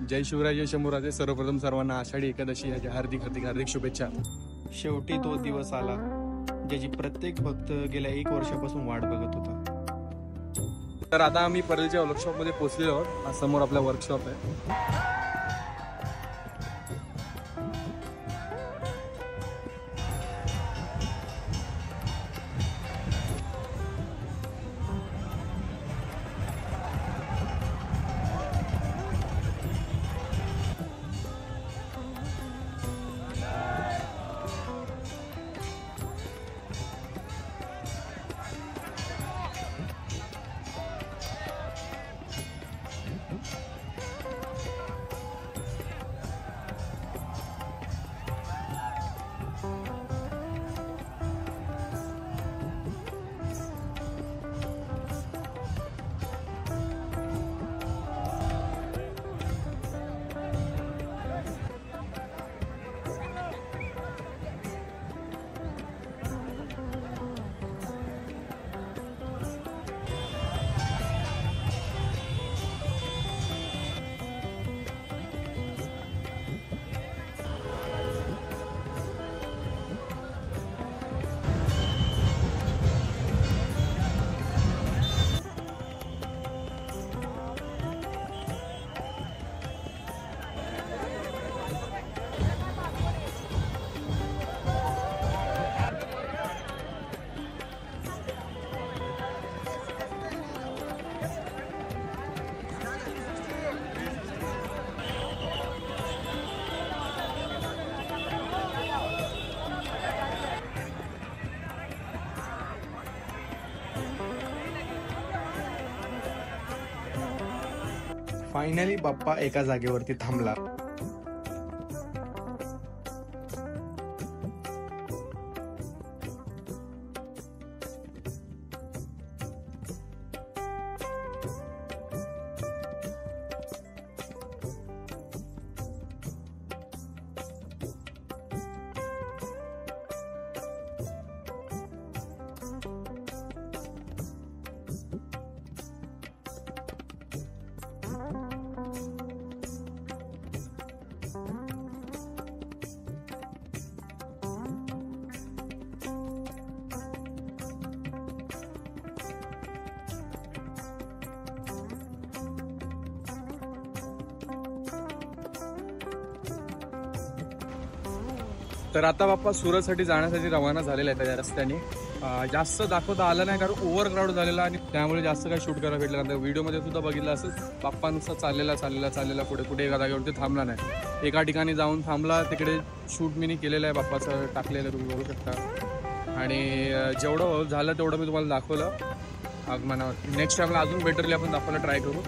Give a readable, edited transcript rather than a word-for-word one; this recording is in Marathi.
जय शिवराय जय शंभूराजे. सर्वप्रथम सर्वांना आषाढी एकादशी याच्या हार्दिक हार्दिक हार्दिक शुभेच्छा. शेवटी तो दिवस आला ज्याची प्रत्येक भक्त गेल्या 1 वर्षापासून वाट बघत होता. तर आता आम्ही परळीच्या वर्कशॉपमध्ये पोहोचलेलो आहोत. समोर आपला वर्कशॉप आहे. फायनली बाप्पा एका जागेवरती थांबला. तर आता बाप्पा सुरतसाठी जाण्यासाठी रवाना झालेला आहे त्या रस्त्याने. जास्त दाखवता आलं नाही कारण ओव्हर क्राऊड झालेला आणि त्यामुळे जास्त काही शूट करायला भेटलं नाही. व्हिडिओमध्ये सुद्धा बघितलं असेल बाप्पा नुसता चाललेला पुढे एका जागेवरती थांबला नाही. एका ठिकाणी जाऊन थांबला. तिकडे शूट मी केलेलं आहे बाप्पाचं टाकलेलं तुम्ही बघू शकता. आणि जेवढं झालं तेवढं मी तुम्हाला दाखवलं आगमनावर. नेक्स्ट टाइमला अजून बेटरली आपण दाखवायला ट्राय करू.